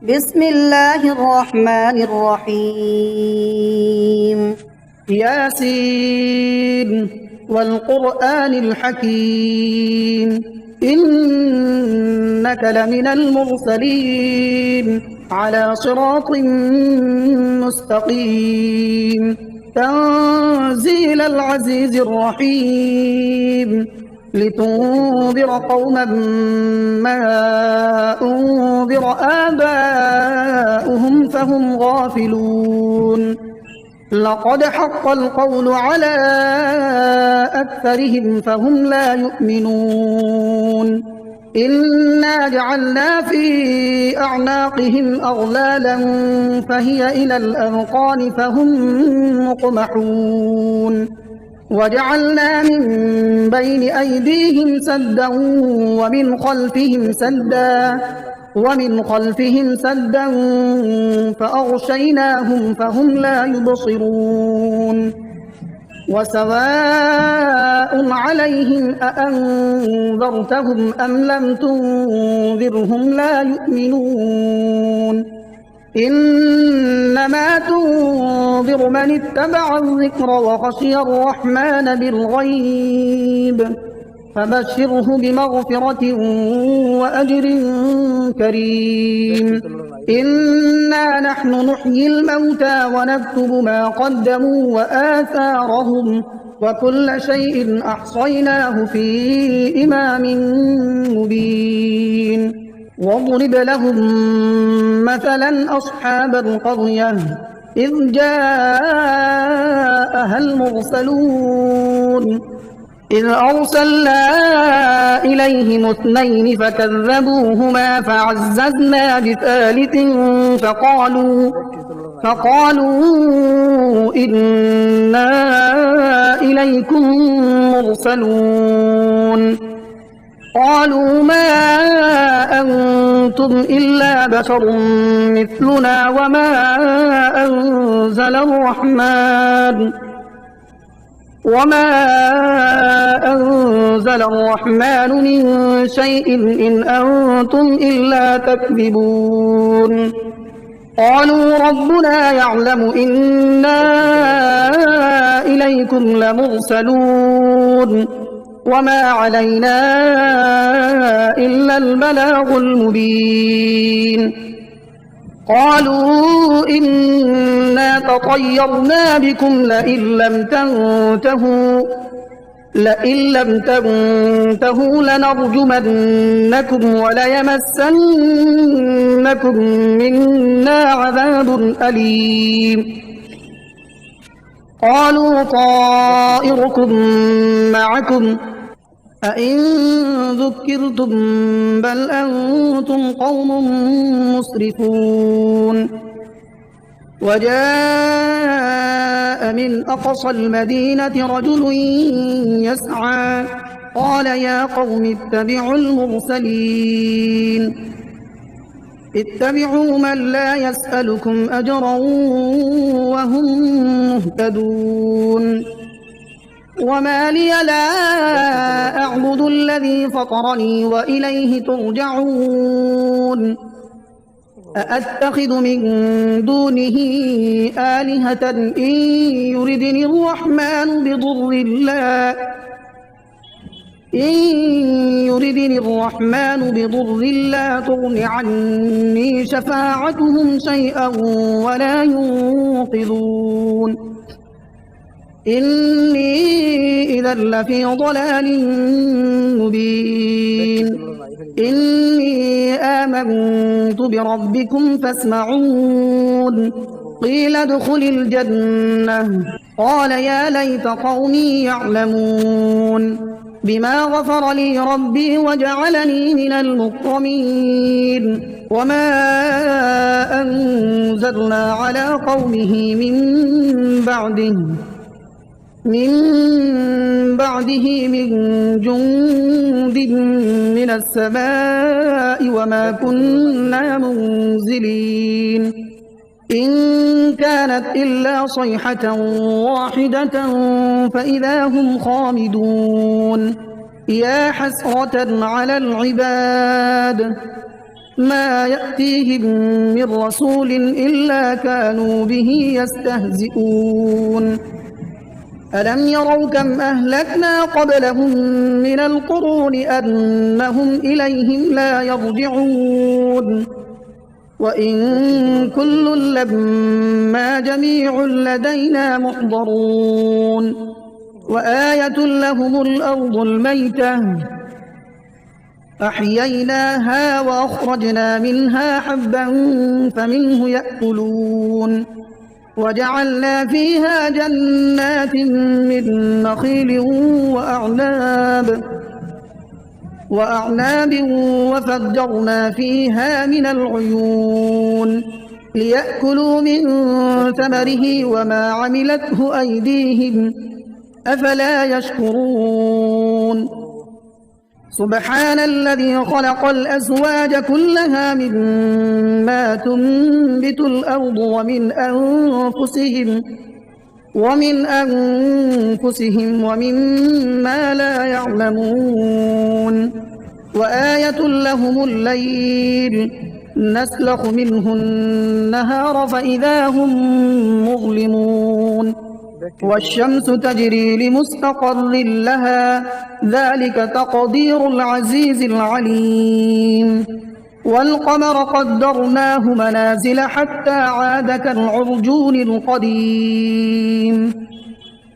بسم الله الرحمن الرحيم. ياسين والقرآن الحكيم إنك لمن المرسلين على صراط مستقيم تنزيل العزيز الرحيم لتنذر قوما ما أنذر آباؤهم فهم غافلون لقد حق القول على أكثرهم فهم لا يؤمنون إنا جعلنا في أعناقهم أغلالا فهي إلى الأذقان فهم مقمحون وجعلنا من بين أيديهم سدا ومن خلفهم سدا فأغشيناهم فهم لا يبصرون وسواء عليهم أأنذرتهم أم لم تنذرهم لا يؤمنون إنما تنذر من اتبع الذكر وخشي الرحمن بالغيب فبشره بمغفرة وأجر كريم إنا نحن نحيي الموتى ونكتب ما قدموا وآثارهم وكل شيء أحصيناه في إمام مبين واضرب لهم مثلا أصحاب القرية إذ جاءها المرسلون إذ أرسلنا إليهم اثنين فكذبوهما فعززنا بثالث فقالوا إنا إليكم مرسلون قالوا ما أنتم إلا بشر مثلنا وما أنزل الرحمن من شيء إن أنتم إلا تكذبون قالوا ربنا يعلم إنا إليكم لمرسلون وما علينا إلا البلاغ المبين قالوا إنا تطيرنا بكم لئن لم تنتهوا لنرجمنكم وليمسنكم منا عذاب أليم قالوا طائركم معكم أئن ذكرتم بل أنتم قوم مسرفون وجاء من أقصى المدينة رجل يسعى قال يا قوم اتبعوا المرسلين اتبعوا من لا يسألكم أجرا وهم مهتدون وما لي لا أعبد الذي فطرني وإليه ترجعون أأتخذ من دونه آلهة إن يردني الرحمن بضر لا تغن عني شفاعتهم شيئا ولا ينقذون إني إذا لفي ضلال مبين إني آمنت بربكم فاسمعون قيل ادخل الجنة قال يا ليت قومي يعلمون بما غفر لي ربي وجعلني من المكرمين وما أنزلنا على قومه من بعده من جند من السماء وما كنا منزلين إن كانت إلا صيحة واحدة فإذا هم خامدون يا حسرة على العباد ما يأتيهم من رسول إلا كانوا به يستهزئون ألم يروا كم أهلكنا قبلهم من القرون أنهم إليهم لا يرجعون وإن كل لما جميع لدينا محضرون وآية لهم الأرض الميتة أحييناها وأخرجنا منها حبا فمنه يأكلون وجعلنا فيها جنات من نخيل وأعناب وفجرنا فيها من العيون ليأكلوا من ثمره وما عملته أيديهم أفلا يشكرون سبحان الذي خلق الأزواج كلها مما تنبت الأرض ومن أنفسهم ومما لا يعلمون وآية لهم الليل نسلخ منه النهار فإذا هم مظلمون والشمس تجري لمستقر لها ذلك تقدير العزيز العليم والقمر قدرناه منازل حتى عاد كالعرجون القديم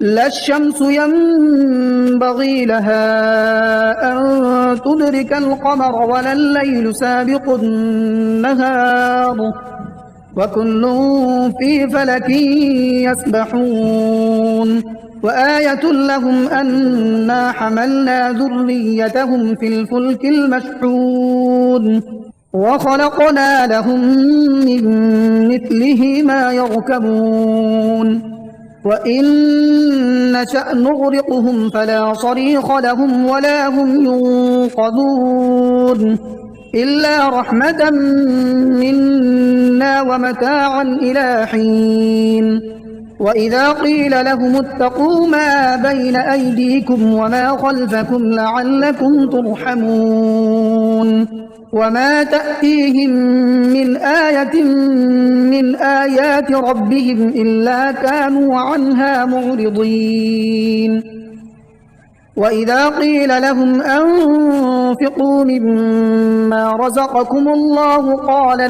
لا الشمس ينبغي لها أن تدرك القمر ولا الليل سابق النهار وكل في فلك يسبحون وآية لهم أنا حملنا ذريتهم في الفلك المشحون وخلقنا لهم من مثله ما يركبون وإن نشأ نغرقهم فلا صريخ لهم ولا هم ينقذون إلا رحمة منا ومتاعا إلى حين وإذا قيل لهم اتقوا ما بين أيديكم وما خلفكم لعلكم ترحمون وما تأتيهم من آية من آيات ربهم إلا كانوا عنها معرضين وإذا قيل لهم أنفقوا مما رزقكم الله قال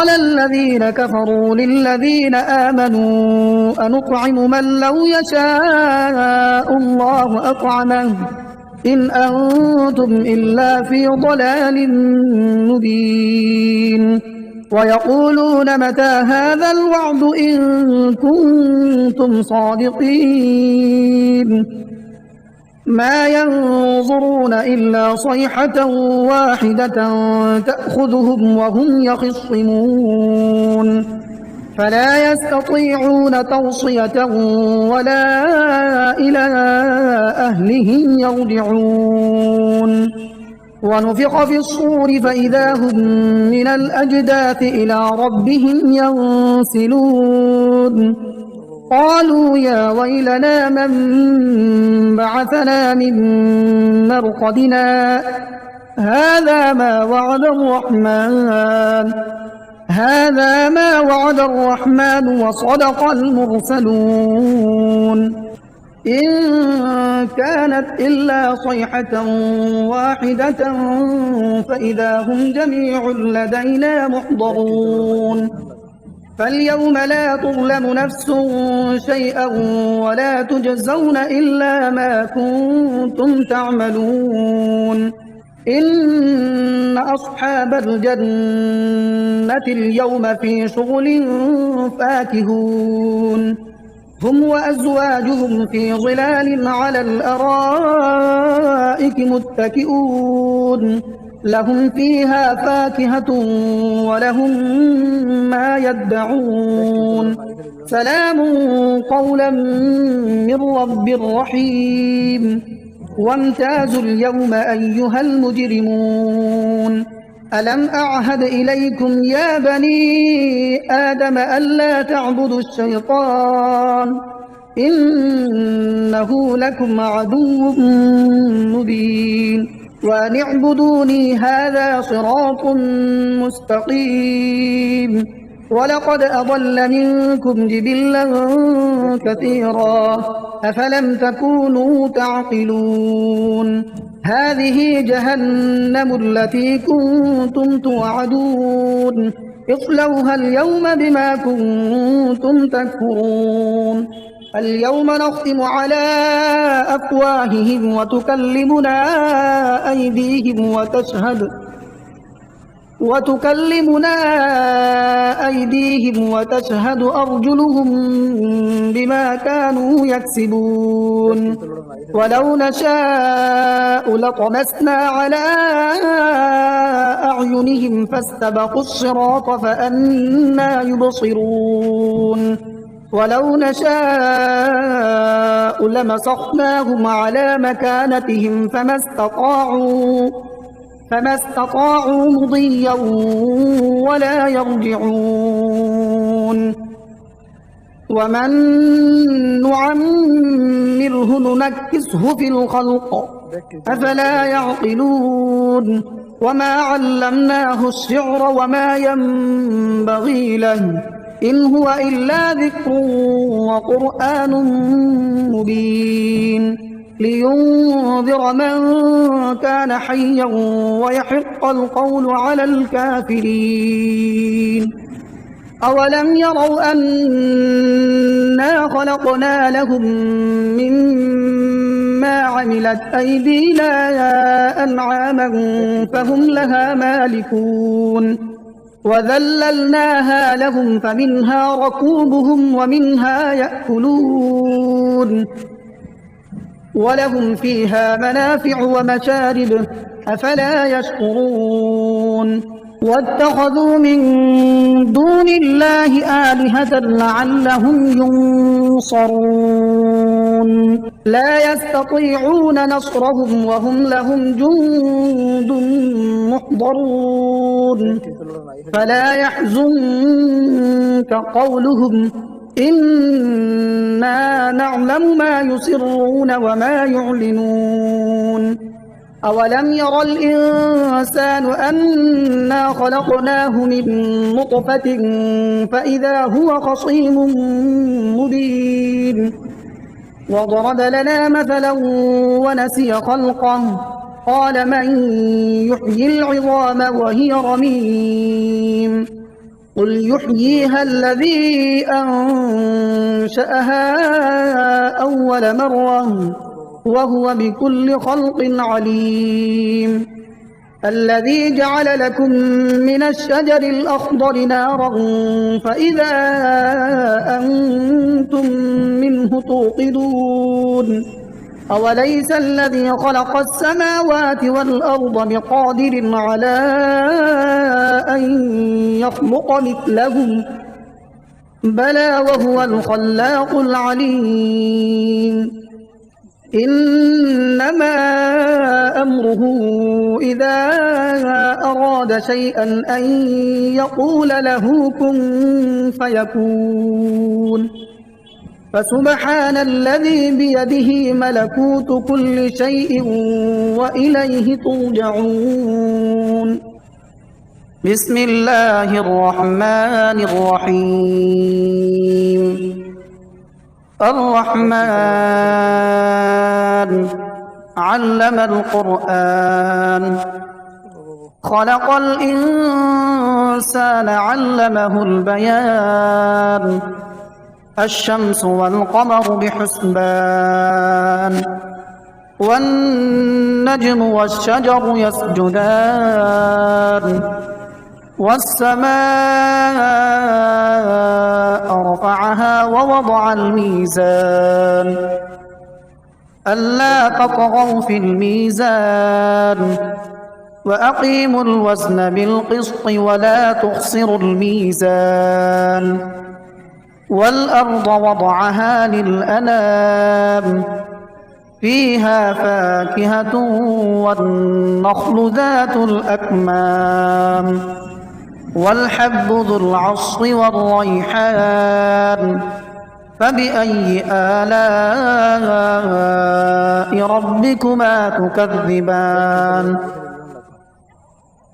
الذين كفروا للذين آمنوا أنطعم من لو يشاء الله أطعمه إن أنتم إلا في ضلال مبين ويقولون متى هذا الوعد إن كنتم صادقين ما ينظرون إلا صيحة واحدة تأخذهم وهم يخصمون فلا يستطيعون توصية ولا إلى أهلهم يرجعون ونفخ في الصور فإذا هم من الأجداث إلى ربهم ينسلون قالوا يا ويلنا من بعثنا من مرقدنا هذا ما وعد الرحمن وصدق المرسلون إن كانت إلا صيحة واحدة فإذا هم جميع لدينا محضرون فاليوم لا تظلم نفس شيئا ولا تجزون إلا ما كنتم تعملون إن أصحاب الجنة اليوم في شغل فاكهون هم وأزواجهم في ظلال على الأرائك متكئون لهم فيها فاكهة ولهم ما يدعون سلام قولا من رب رحيم وامتازوا اليوم أيها المجرمون ألم أعهد إليكم يا بني آدم ألا تعبدوا الشيطان إنه لكم عدو مبين وأن اعبدوني هذا صراط مستقيم ولقد أضل منكم جبلا كثيرا أفلم تكونوا تعقلون هذه جهنم التي كنتم توعدون اصلوها اليوم بما كنتم تكفرون اليوم نختم على أفواههم وتكلمنا أيديهم وتشهد أرجلهم بما كانوا يكسبون ولو نشاء لطمسنا على أعينهم فاستبقوا الصراط فأنى يبصرون ولو نشاء لمسخناهم على مكانتهم فما استطاعوا مضيا ولا يرجعون ومن نعمره ننكسه في الخلق أفلا يعقلون وما علمناه الشعر وما ينبغي له إن هو إلا ذكر وقرآن مبين لينذر من كان حيا ويحق القول على الكافرين أولم يروا أنا خلقنا لهم مما عملت أيدينا أنعاما فهم لها مالكون وذللناها لهم فمنها ركوبهم ومنها يأكلون ولهم فيها منافع ومشارب أفلا يشكرون واتخذوا من دون الله آلهة لعلهم ينصرون لا يستطيعون نصرهم وهم لهم جند محضرون فلا يحزنك قولهم إنا نعلم ما يسرون وما يعلنون أولم ير الإنسان أنا خلقناه من نطفة فإذا هو خصيم مبين وضرب لنا مثلا ونسي خلقه قال من يحيي العظام وهي رميم قل يحييها الذي أنشأها أول مرة وهو بكل خلق عليم الذي جعل لكم من الشجر الأخضر نارا فإذا أنتم منه توقدون أوليس الذي خلق السماوات والأرض بقادر على أن يخلق مثلهم بلى وهو الخلاق العليم إنما أمره إذا أراد شيئا أن يقول له كن فيكون فسبحان الذي بيده ملكوت كل شيء وإليه ترجعون بسم الله الرحمن الرحيم الرحمن علم القرآن خلق الإنسان علمه البيان الشمس والقمر بحسبان والنجم والشجر يسجدان والسماء رفعها ووضع الميزان ألا تطغوا في الميزان وأقيموا الوزن بالقسط ولا تخسروا الميزان والأرض وضعها للأنام فيها فاكهة والنخل ذات الأكمام والحب ذو العصف والريحان فبأي آلاء ربكما تكذبان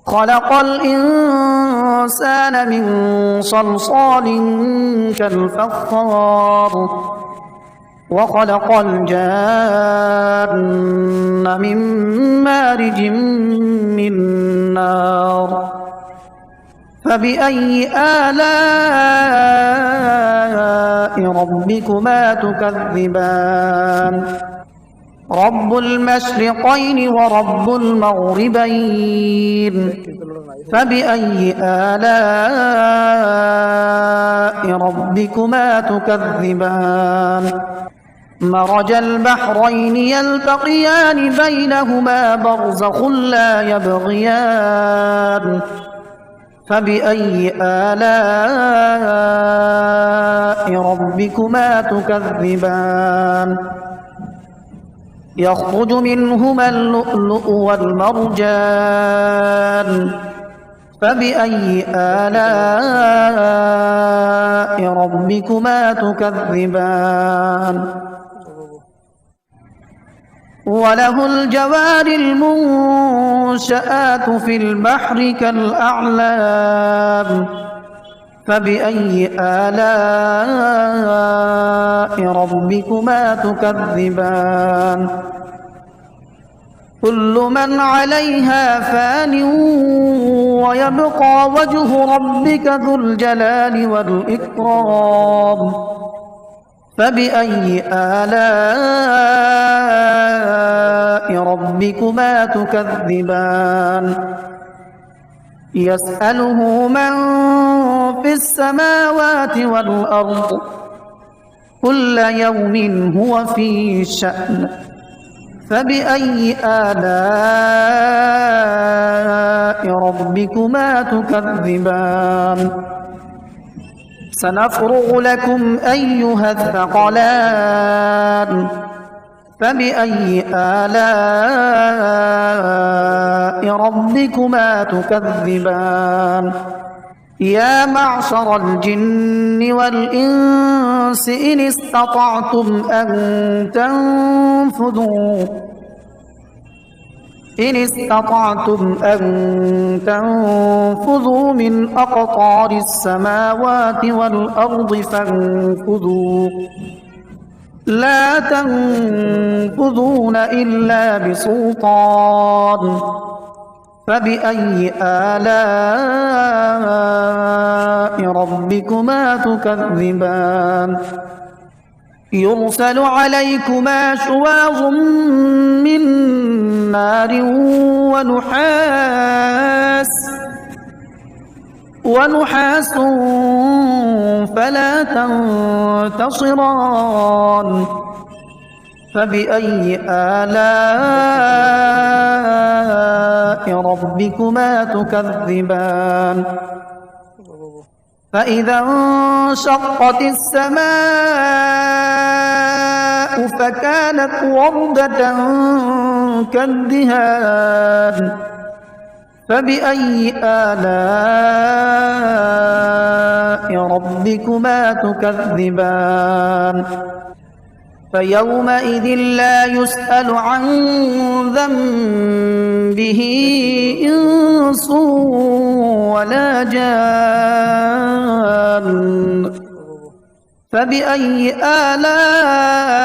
خلق الإنسان من صلصال كالفخار وخلق الجان من مارج من نار فبأي آلاء ربكما تكذبان رب المشرقين ورب المغربين فبأي آلاء ربكما تكذبان مرج البحرين يلتقيان بينهما برزخ لا يبغيان فبأي آلاء ربكما تكذبان يخرج منهما اللؤلؤ والمرجان فبأي آلاء ربكما تكذبان وله الجوار المنشآت في البحر كالأعلام فبأي آلاء ربكما تكذبان كل من عليها فان ويبقى وجه ربك ذو الجلال والإكرام فبأي آلاء ربكما تكذبان يسأله من في السماوات والأرض كل يوم هو في شأن فبأي آلاء ربكما تكذبان سنفرغ لكم أيها الثقلان فبأي آلاء ربكما تكذبان يا معشر الجن والإنس إن استطعتم أن تنفذوا من أقطار السماوات والأرض فانفذوا لا تنفذون إلا بسلطان فبأي آلاء ربكما تكذبان يرسل عليكما شواظ من نار ونحاس فلا تنتصران فبأي آلاء ربكما تكذبان فإذا انشقت السماء فكانت وردة كالدهان فبأي آلاء ربكما تكذبان فيومئذ لا يسأل عن ذنبه إنس ولا جان فبأي آلاء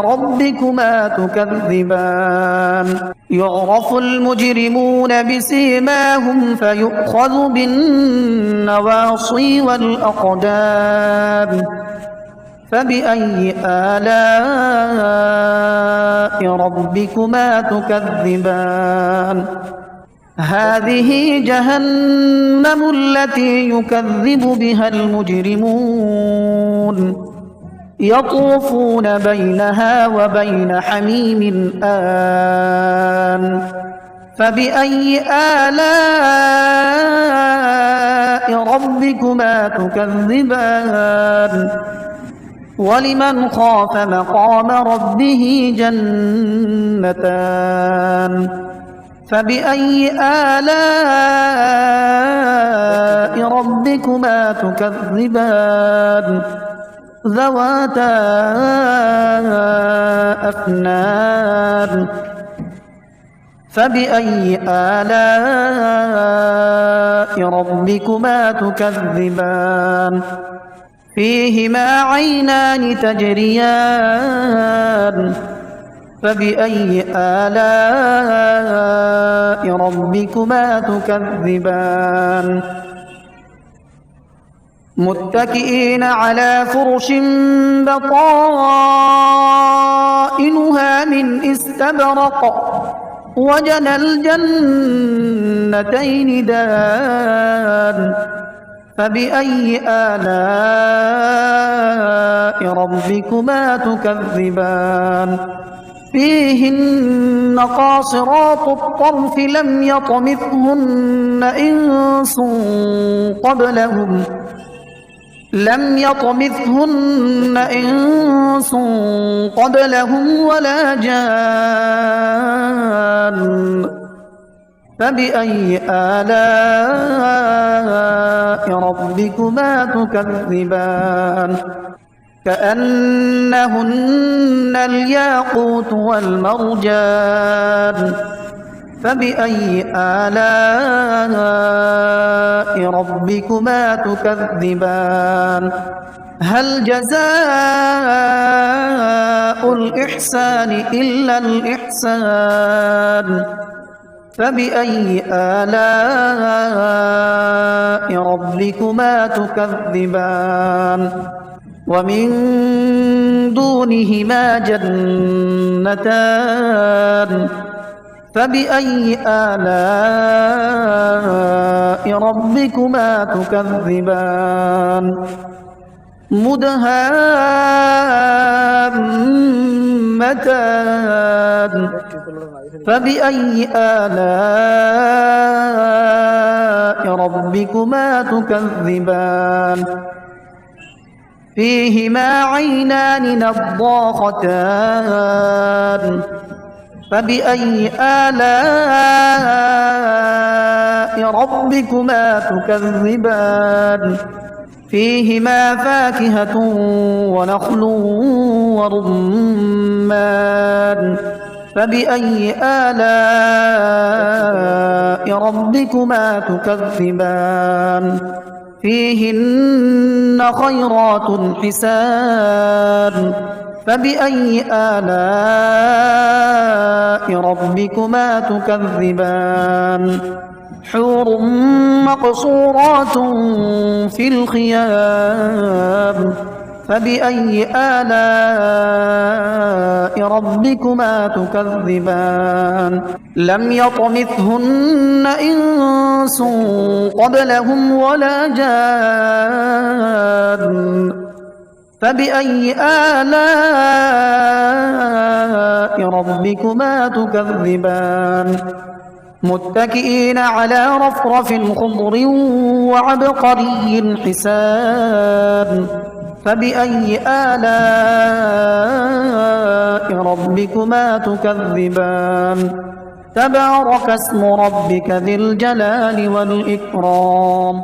ربكما تكذبان يعرف المجرمون بسيماهم فيؤخذ بالنواصي والأقدام فبأي آلاء ربكما تكذبان هذه جهنم التي يكذب بها المجرمون يطوفون بينها وبين حميم آن فبأي آلاء ربكما تكذبان ولمن خاف مقام ربه جنتان فبأي آلاء ربكما تكذبان ذواتا أفنان فبأي آلاء ربكما تكذبان فيهما عينان تجريان فبأي آلاء ربكما تكذبان متكئين على فرش بطائنها من استبرق وجنى الجنتين دان فبأي آلاء ربكما تكذبان فيهن قاصرات الطرف لم يطمثهن إنس قبلهم ولا جان فبأي آلاء ربكما تكذبان كأنهن الياقوت والمرجان فبأي آلاء ربكما تكذبان هل جزاء الإحسان إلا الإحسان فبأي آلاء ربكما تكذبان ومن دونهما جنتان فبأي آلاء ربكما تكذبان مدهامتان فبأي آلاء ربكما تكذبان فيهما عينان نضاختان فبأي آلاء ربكما تكذبان فيهما فاكهة ونخل ورمان فبأي آلاء ربكما تكذبان فيهن خيرات حسان فبأي آلاء ربكما تكذبان حور مقصورات في الخيام فبأي آلاء ربكما تكذبان لم يطمثهن إنس قبلهم ولا جان فبأي آلاء ربكما تكذبان متكئين على رفرف خضر وعبقري حسان فبأي آلاء ربكما تكذبان تبارك اسم ربك ذي الجلال والإكرام